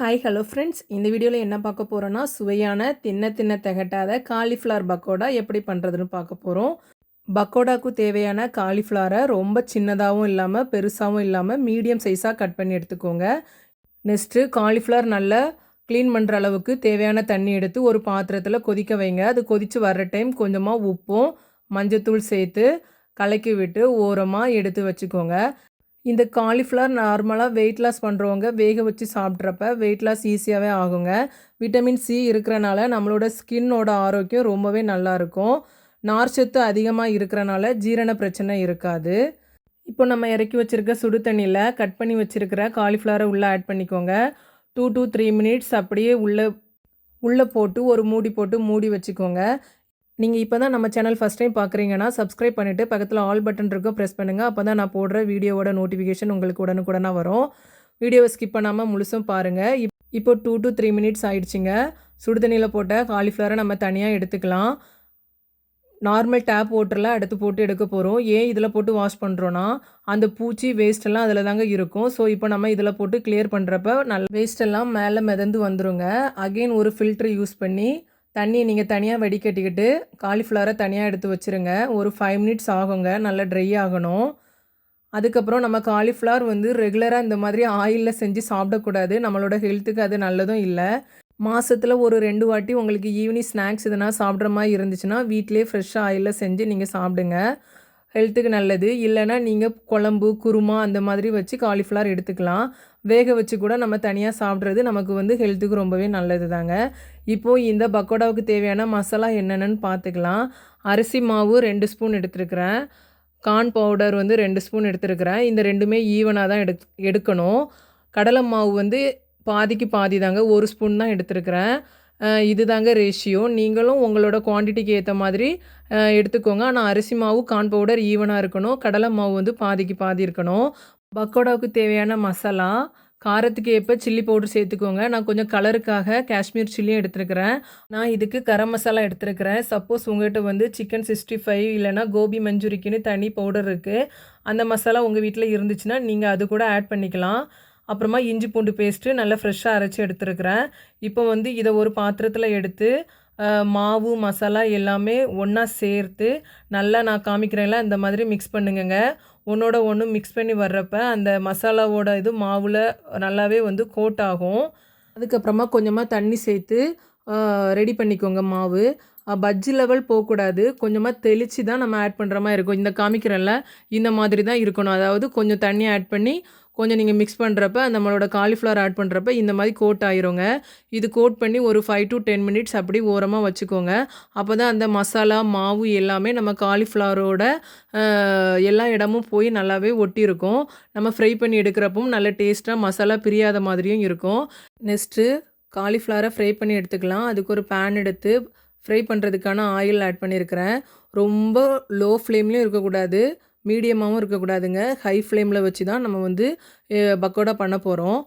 Hi hello friends, இந்த வீடியோவில் என்ன பார்க்க போகிறோன்னா சுவையான தின்ன திகட்டாத காலிஃப்ளவர் பக்கோடா எப்படி பண்ணுறதுன்னு பார்க்க போகிறோம். பக்கோடாவுக்கு தேவையான காலிஃப்ளவரை ரொம்ப சின்னதாகவும் இல்லாமல் பெருசாகவும் இல்லாமல் மீடியம் சைஸாக கட் பண்ணி எடுத்துக்கோங்க. நெக்ஸ்ட்டு காலிஃப்ளவர் நல்லா க்ளீன் பண்ணுற அளவுக்கு தேவையான தண்ணி எடுத்து ஒரு பாத்திரத்தில் கொதிக்க வைங்க. அது கொதித்து வர்ற டைம் கொஞ்சமாக உப்பும் மஞ்சத்தூள் சேர்த்து கலக்கி விட்டு ஓரமாக எடுத்து வச்சுக்கோங்க. இந்த காலிஃப்ளவர் நார்மலாக வெயிட் லாஸ் பண்ணுறவங்க வேக வச்சு சாப்பிட்றப்ப வெயிட் லாஸ் ஈஸியாகவே ஆகுங்க. விட்டமின் சி இருக்கிறனால நம்மளோட ஸ்கின்னோட ஆரோக்கியம் ரொம்பவே நல்லாயிருக்கும். நார்ச்சத்து அதிகமாக இருக்கிறனால ஜீரண பிரச்சனை இருக்காது. இப்போ நம்ம இறக்கி வச்சுருக்க சுடு தண்ணியில் கட் பண்ணி வச்சுருக்கிற காலிஃப்ளவரை உள்ளே ஆட் பண்ணிக்கோங்க. 2 to 3 மினிட்ஸ் அப்படியே உள்ளே போட்டு ஒரு மூடி போட்டு மூடி வச்சுக்கோங்க. நீங்கள் இப்போ தான் நம்ம சேனல் ஃபஸ்ட் டைம் பார்க்குறீங்கன்னா சப்ஸ்கிரைப் பண்ணிவிட்டு பக்கத்தில் ஆல் பட்டன் இருக்கும் ப்ரெஸ் பண்ணுங்கள். அப்போ தான் நான் போடுற வீடியோவோட நோட்டிஃபிகேஷன் உங்களுக்கு உடனுக்குடனாக வரும். வீடியோவை ஸ்கிப் பண்ணாமல் முழுசும் பாருங்கள். இப்போ 2 to 3 மினிட்ஸ் ஆயிடுச்சுங்க. சுடுதண்ணியில் போட்ட காலிஃப்ளவரை நம்ம தனியாக எடுத்துக்கலாம். நார்மல் டேப் வாட்டரில் எடுத்து போட்டு எடுக்க போகிறோம். ஏன் இதில் போட்டு வாஷ் பண்ணுறோன்னா அந்த பூச்சி வேஸ்ட்டெல்லாம் அதில் தாங்க இருக்கும். ஸோ இப்போ நம்ம இதில் போட்டு கிளியர் பண்ணுறப்ப நல்ல வேஸ்ட்டெல்லாம் மேலே மிதந்து வந்துடுங்க. அகெயின் ஒரு ஃபில்ட்ரு யூஸ் பண்ணி தண்ணியை நீங்கள் தனியாக வடிகட்டிக்கிட்டு காலிஃப்ளவரை தனியாக எடுத்து வச்சுருங்க. ஒரு 5 மினிட்ஸ் ஆகுங்க, நல்லா ட்ரை ஆகணும். அதுக்கப்புறம் நம்ம காலிஃப்ளவர் ரெகுலராக இந்த மாதிரி ஆயிலில் செஞ்சு சாப்பிடக்கூடாது. நம்மளோட ஹெல்த்துக்கு அது நல்லதும் இல்லை. மாதத்தில் ஒரு 2 வாட்டி உங்களுக்கு ஈவினிங் ஸ்நாக்ஸ் எதனா சாப்பிட்ற மாதிரி இருந்துச்சுன்னா வீட்டிலே ஃப்ரெஷ்ஷாக ஆயிலில் செஞ்சு நீங்கள் சாப்பிடுங்க. ஹெல்த்துக்கு நல்லது. இல்லைனா நீங்கள் குழம்பு குருமா அந்த மாதிரி வச்சு காலிஃப்ளவர் எடுத்துக்கலாம். வேக வச்சு கூட நம்ம தனியாக சாப்பிட்றது நமக்கு ஹெல்த்துக்கு ரொம்பவே நல்லது தாங்க. இப்போது இந்த பக்கோடாவுக்கு தேவையான மசாலா என்னென்னு பார்த்துக்கலாம். அரிசி மாவு 2 ஸ்பூன் எடுத்துருக்கிறேன். கார்ன் பவுடர் 2 ஸ்பூன் எடுத்துருக்கிறேன். இந்த ரெண்டுமே ஈவனாக தான் எடுக்கணும். கடலை மாவு பாதிக்கு பாதி தாங்க, 1 ஸ்பூன் தான் எடுத்துருக்கிறேன். இது தாங்க ரேஷியோ. நீங்களும் உங்களோட குவான்டிட்டிக்கு ஏற்ற மாதிரி எடுத்துக்கோங்க. ஆனால் அரிசி மாவு கார்ன் பவுடர் ஈவனாக இருக்கணும். கடலை மாவு பாதிக்கு பாதி இருக்கணும். பக்கோடாவுக்கு தேவையான மசாலா காரத்துக்கு ஏற்ப சில்லி பவுடர் சேர்த்துக்கோங்க. நான் கொஞ்சம் கலருக்காக காஷ்மீர் சில்லியும் எடுத்துருக்கிறேன். நான் இதுக்கு கரம் மசாலா எடுத்துருக்கிறேன். சப்போஸ் உங்கள்கிட்ட சிக்கன் 65 இல்லைனா கோபி மஞ்சூரிக்குன்னு தனி பவுடர் இருக்குது. அந்த மசாலா உங்கள் வீட்டில் இருந்துச்சுன்னா நீங்கள் அது கூட ஆட் பண்ணிக்கலாம். அப்புறமா இஞ்சி பூண்டு பேஸ்ட்டு நல்லா ஃப்ரெஷ்ஷாக அரைச்சி எடுத்துருக்கிறேன். இப்போ இதை ஒரு பாத்திரத்தில் எடுத்து மாவு மசாலா எல்லாமே ஒன்றா சேர்த்து நல்லா நான் காமிக்கிறேன்ல இந்த மாதிரி மிக்ஸ் பண்ணுங்கங்க. ஒன்றோட ஒன்று மிக்ஸ் பண்ணி வர்றப்ப அந்த மசாலாவோட இது மாவில் நல்லாவே கோட் ஆகும். அதுக்கப்புறமா கொஞ்சமாக தண்ணி சேர்த்து ரெடி பண்ணிக்கோங்க மாவு. பஜ்ஜி லெவல் போகக்கூடாது. கொஞ்சமாக தெளித்து தான் நம்ம ஆட் பண்ணுற மாதிரி இருக்கும். இந்த காமிக்கிறேன்ல இந்த மாதிரி தான் இருக்கணும். அதாவது கொஞ்சம் தண்ணி ஆட் பண்ணி கொஞ்சம் நீங்கள் மிக்ஸ் பண்ணுறப்ப நம்மளோட காலிஃப்ளவர் ஆட் பண்ணுறப்ப இந்த மாதிரி கோட் ஆயிருங்க. இது கோட் பண்ணி ஒரு 5 to 10 மினிட்ஸ் அப்படி ஓரமாக வச்சுக்கோங்க. அப்போ தான் அந்த மசாலா மாவு எல்லாமே நம்ம காலிஃப்ளவரோட எல்லா இடமும் போய் நல்லாவே ஒட்டியிருக்கும். நம்ம ஃப்ரை பண்ணி எடுக்கிறப்பவும் நல்ல டேஸ்ட்டாக மசாலா பிரியாத மாதிரியும் இருக்கும். நெக்ஸ்ட்டு காலிஃப்ளவரை ஃப்ரை பண்ணி எடுத்துக்கலாம். அதுக்கு ஒரு பேன் எடுத்து ஃப்ரை பண்ணுறதுக்கான ஆயில் ஆட் பண்ணியிருக்கிறேன். ரொம்ப லோ ஃப்ளேம்லேயும் இருக்கக்கூடாது, மீடியமாகவும் இருக்கக்கூடாதுங்க. ஹை ஃப்ளேமில் வச்சு தான் நம்ம பக்கோடா பண்ண போகிறோம்.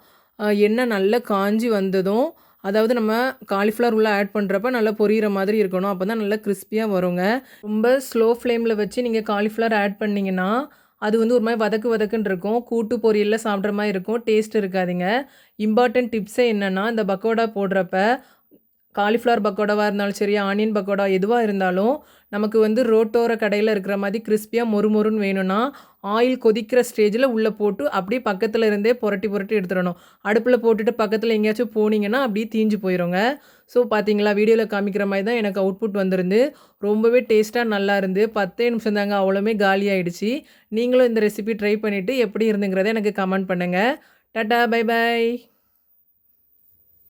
எண்ணெய் நல்லா காஞ்சி வந்ததும், அதாவது நம்ம காலிஃப்ளவர் உள்ளே ஆட் பண்ணுறப்ப நல்லா பொரியிற மாதிரி இருக்கணும். அப்போ தான் நல்லா கிறிஸ்பியாக வருங்க. ரொம்ப ஸ்லோ ஃப்ளேமில் வச்சு நீங்கள் காலிஃப்ளவர் ஆட் பண்ணிங்கன்னா அது ஒரு மாதிரி வதக்குன்னு இருக்கும். கூட்டு பொரியலில் சாப்பிட்ற மாதிரி இருக்கும். டேஸ்ட் இருக்காதுங்க. இம்பார்ட்டன்ட் டிப்ஸே என்னென்னா இந்த பக்கோடா போடுறப்ப காலிஃப்ளவர் பக்கோடாவாக இருந்தாலும் சரி, ஆனியன் பக்கோடா எதுவாக இருந்தாலும் நமக்கு ரோட்டோர கடையில் இருக்கிற மாதிரி கிறிஸ்பியாக மொறுன்னு வேணும்னா ஆயில் கொதிக்கிற ஸ்டேஜில் உள்ளே போட்டு அப்படியே பக்கத்தில் இருந்தே புரட்டி எடுத்துடணும். அடுப்பில் போட்டுட்டு பக்கத்தில் எங்கேயாச்சும் போனீங்கன்னா அப்படியே தீஞ்சு போயிடுங்க. ஸோ பார்த்தீங்களா, வீடியோவில் காமிக்கிற மாதிரி தான் எனக்கு அவுட்புட் வந்திருந்து. ரொம்பவே டேஸ்ட்டாக நல்லா இருந்து 10 நிமிஷம் தாங்க, அவ்வளோமே காலி ஆகிடுச்சு. நீங்களும் இந்த ரெசிபி ட்ரை பண்ணிவிட்டு எப்படி இருந்துங்கிறத எனக்கு கமெண்ட் பண்ணுங்கள். Tata, bye bye.